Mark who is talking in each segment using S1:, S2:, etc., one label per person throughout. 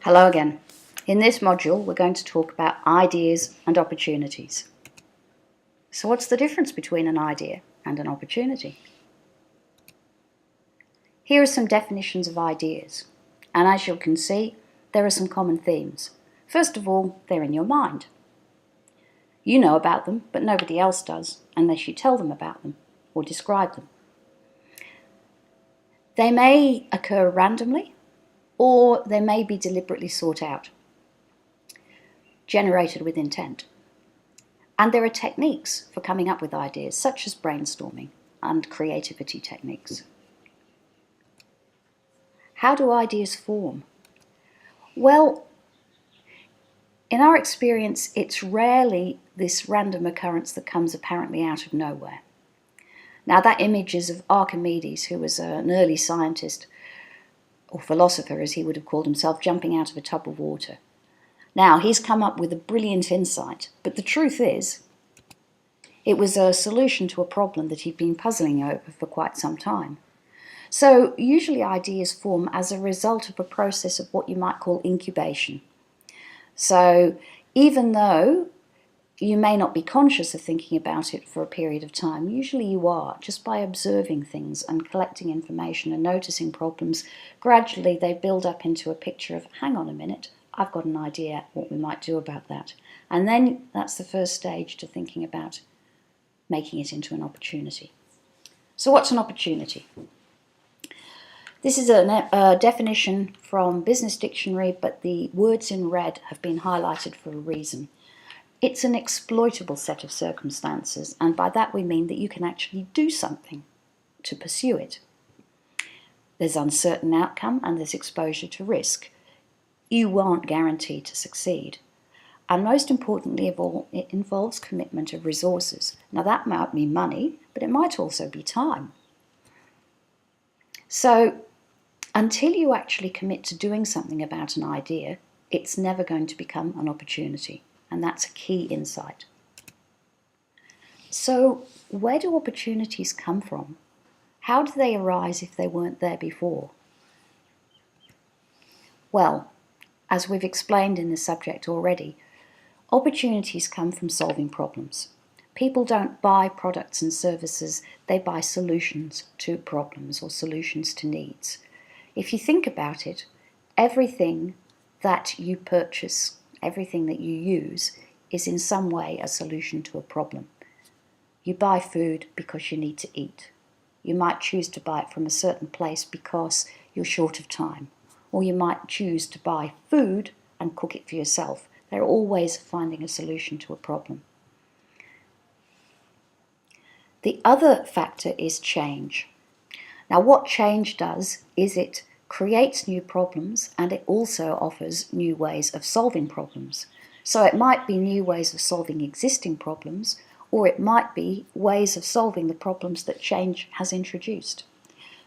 S1: Hello again. In this module, we're going to talk about ideas and opportunities. So what's the difference between an idea and an opportunity? Here are some definitions of ideas. And as you can see, there are some common themes. First of all, they're in your mind. You know about them, but nobody else does, unless you tell them about them or describe them. They may occur randomly, or they may be deliberately sought out, generated with intent. And there are techniques for coming up with ideas, such as brainstorming and creativity techniques. How do ideas form? Well, in our experience, it's rarely this random occurrence that comes apparently out of nowhere. Now, that image is of Archimedes, who was an early scientist, or philosopher as he would have called himself, jumping out of a tub of water. Now, he's come up with a brilliant insight, but the truth is, it was a solution to a problem that he'd been puzzling over for quite some time. So, usually ideas form as a result of a process of what you might call incubation. So, even though you may not be conscious of thinking about it for a period of time, usually you are, just by observing things and collecting information and noticing problems. Gradually they build up into a picture of, hang on a minute, I've got an idea what we might do about that. And then that's the first stage to thinking about making it into an opportunity. So what's an opportunity? This is a definition from Business Dictionary, but the words in red have been highlighted for a reason. It's an exploitable set of circumstances, and by that we mean that you can actually do something to pursue it. There's uncertain outcome and there's exposure to risk. You aren't guaranteed to succeed. And most importantly of all, it involves commitment of resources. Now that might be money, but it might also be time. So until you actually commit to doing something about an idea, it's never going to become an opportunity. And that's a key insight. So where do opportunities come from? How do they arise if they weren't there before? Well, as we've explained in the subject already, opportunities come from solving problems. People don't buy products and services, they buy solutions to problems or solutions to needs. If you think about it, everything that you purchase, everything that you use is in some way a solution to a problem. You buy food because you need to eat. You might choose to buy it from a certain place because you're short of time. Or you might choose to buy food and cook it for yourself. They're always finding a solution to a problem. The other factor is change. Now what change does is it creates new problems and it also offers new ways of solving problems. So it might be new ways of solving existing problems, or it might be ways of solving the problems that change has introduced.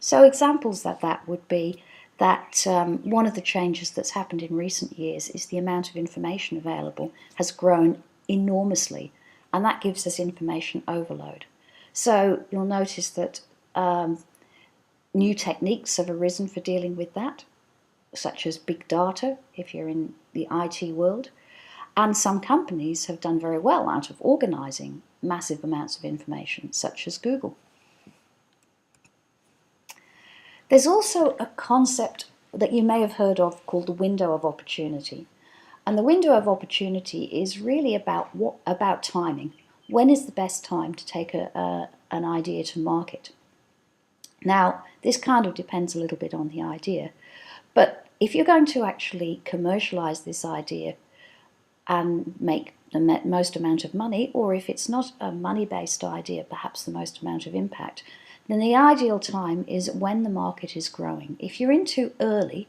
S1: So examples of that would be that one of the changes that's happened in recent years is the amount of information available has grown enormously, and that gives us information overload. So you'll notice that new techniques have arisen for dealing with that, such as big data, if you're in the IT world. And some companies have done very well out of organizing massive amounts of information, such as Google. There's also a concept that you may have heard of called the window of opportunity. And the window of opportunity is really about timing. When is the best time to take an idea to market? Now, this kind of depends a little bit on the idea, but if you're going to actually commercialize this idea and make the most amount of money, or if it's not a money-based idea, perhaps the most amount of impact, then the ideal time is when the market is growing. If you're in too early,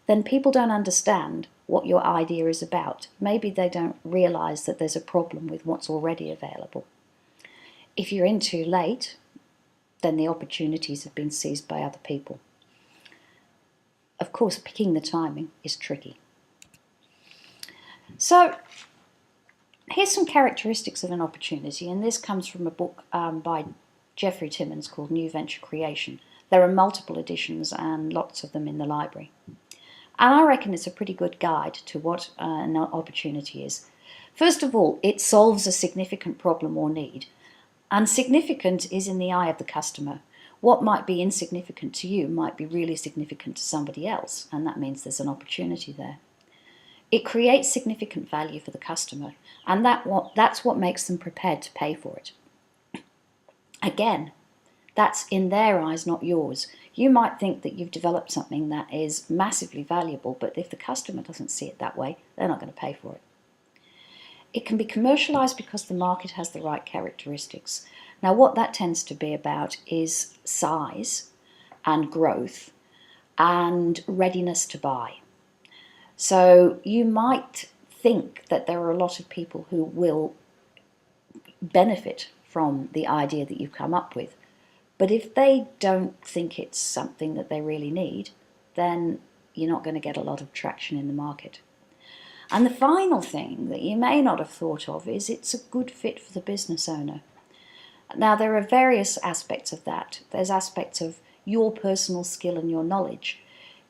S1: then people don't understand what your idea is about. Maybe they don't realize that there's a problem with what's already available. If you're in too late, then the opportunities have been seized by other people. Of course, picking the timing is tricky. So, here's some characteristics of an opportunity, and this comes from a book by Jeffrey Timmons called New Venture Creation. There are multiple editions and lots of them in the library. And I reckon it's a pretty good guide to what an opportunity is. First of all, it solves a significant problem or need. And significant is in the eye of the customer. What might be insignificant to you might be really significant to somebody else, and that means there's an opportunity there. It creates significant value for the customer, and that's what makes them prepared to pay for it. Again, that's in their eyes, not yours. You might think that you've developed something that is massively valuable, but if the customer doesn't see it that way, they're not going to pay for it. It can be commercialized because the market has the right characteristics. Now, what that tends to be about is size and growth and readiness to buy. So you might think that there are a lot of people who will benefit from the idea that you've come up with. But if they don't think it's something that they really need, then you're not going to get a lot of traction in the market. And the final thing that you may not have thought of is it's a good fit for the business owner. Now, there are various aspects of that. There's aspects of your personal skill and your knowledge.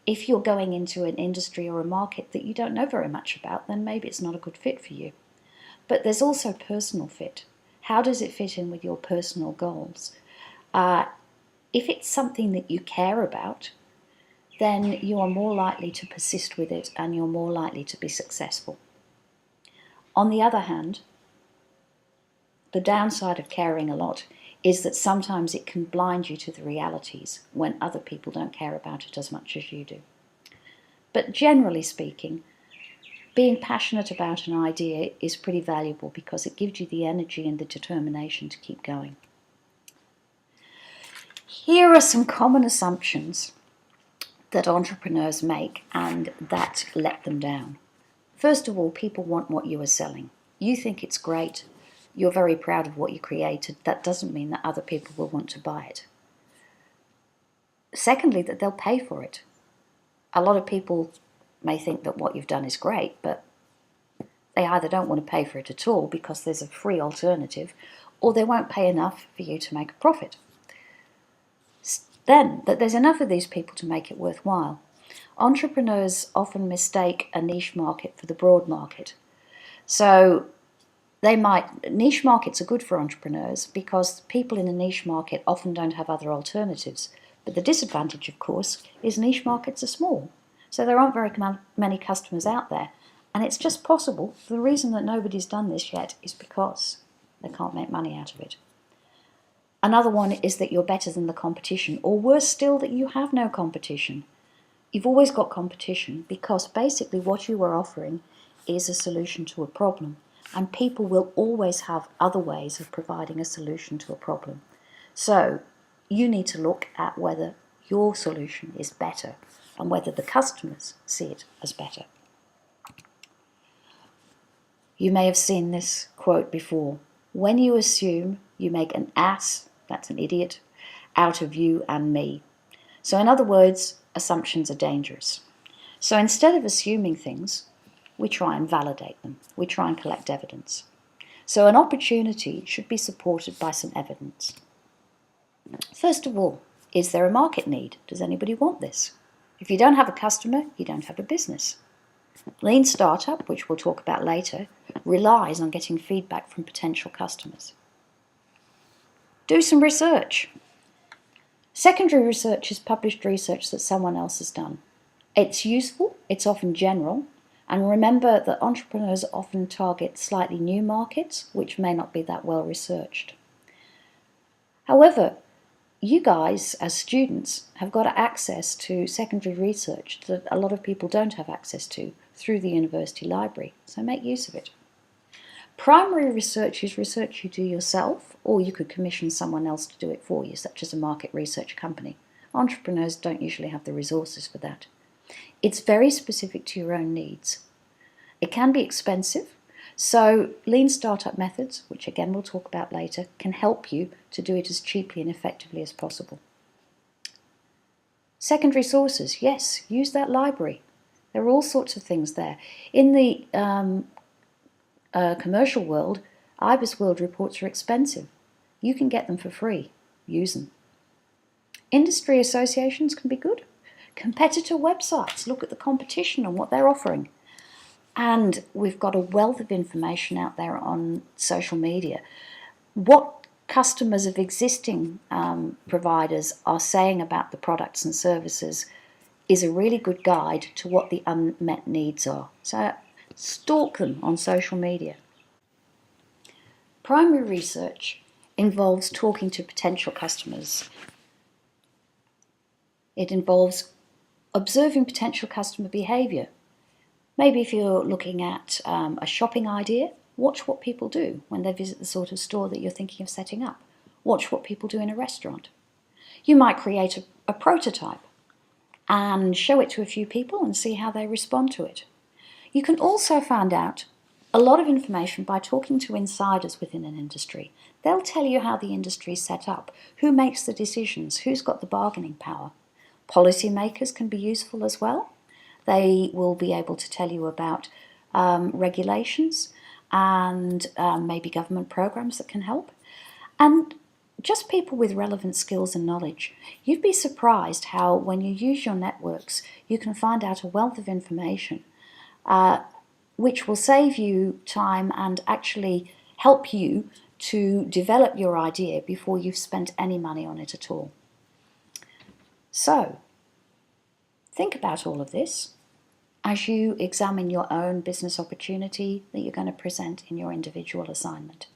S1: If you're going into an industry or a market that you don't know very much about, then maybe it's not a good fit for you. But there's also personal fit. How does it fit in with your personal goals? If it's something that you care about, then you are more likely to persist with it and you're more likely to be successful. On the other hand, the downside of caring a lot is that sometimes it can blind you to the realities when other people don't care about it as much as you do. But generally speaking, being passionate about an idea is pretty valuable because it gives you the energy and the determination to keep going. Here are some common assumptions that entrepreneurs make and that let them down. First of all, people want what you are selling. You think it's great. You're very proud of what you created. That doesn't mean that other people will want to buy it. Secondly, that they'll pay for it. A lot of people may think that what you've done is great, but they either don't want to pay for it at all because there's a free alternative, or they won't pay enough for you to make a profit. Then, that there's enough of these people to make it worthwhile. Entrepreneurs often mistake a niche market for the broad market. So niche markets are good for entrepreneurs because people in a niche market often don't have other alternatives. But the disadvantage, of course, is niche markets are small. So there aren't very many customers out there. And it's just possible. The reason that nobody's done this yet is because they can't make money out of it. Another one is that you're better than the competition, or worse still, that you have no competition. You've always got competition because basically what you are offering is a solution to a problem, and people will always have other ways of providing a solution to a problem. So you need to look at whether your solution is better and whether the customers see it as better. You may have seen this quote before. When you assume, you make an ass, that's an idiot, out of you and me. So in other words, assumptions are dangerous. So instead of assuming things, we try and validate them. We try and collect evidence. So an opportunity should be supported by some evidence. First of all, is there a market need? Does anybody want this? If you don't have a customer, you don't have a business. Lean Startup, which we'll talk about later, relies on getting feedback from potential customers. Do some research. Secondary research is published research that someone else has done. It's useful, it's often general, and remember that entrepreneurs often target slightly new markets, which may not be that well researched. However, you guys, as students, have got access to secondary research that a lot of people don't have access to through the university library, so make use of it. Primary research is research you do yourself, or you could commission someone else to do it for you, such as a market research company. Entrepreneurs don't usually have the resources for that. It's very specific to your own needs. It can be expensive, so lean startup methods, which again we'll talk about later, can help you to do it as cheaply and effectively as possible. Secondary sources, yes, use that library. There are all sorts of things there. In the commercial world, IBIS World reports are expensive. You can get them for free. Use them. Industry associations can be good. competitor websites, look at the competition and what they're offering. And we've got a wealth of information out there on social media. What customers of existing providers are saying about the products and services is a really good guide to what the unmet needs are. So stalk them on social media. Primary research involves talking to potential customers. It involves observing potential customer behaviour. Maybe if you're looking at a shopping idea, watch what people do when they visit the sort of store that you're thinking of setting up. Watch what people do in a restaurant. You might create a prototype and show it to a few people and see how they respond to it. You can also find out a lot of information by talking to insiders within an industry. They'll tell you how the industry is set up, who makes the decisions, who's got the bargaining power. Policymakers can be useful as well. They will be able to tell you about regulations and maybe government programs that can help. And just people with relevant skills and knowledge. You'd be surprised how when you use your networks, you can find out a wealth of information which will save you time and actually help you to develop your idea before you've spent any money on it at all. So, think about all of this as you examine your own business opportunity that you're going to present in your individual assignment.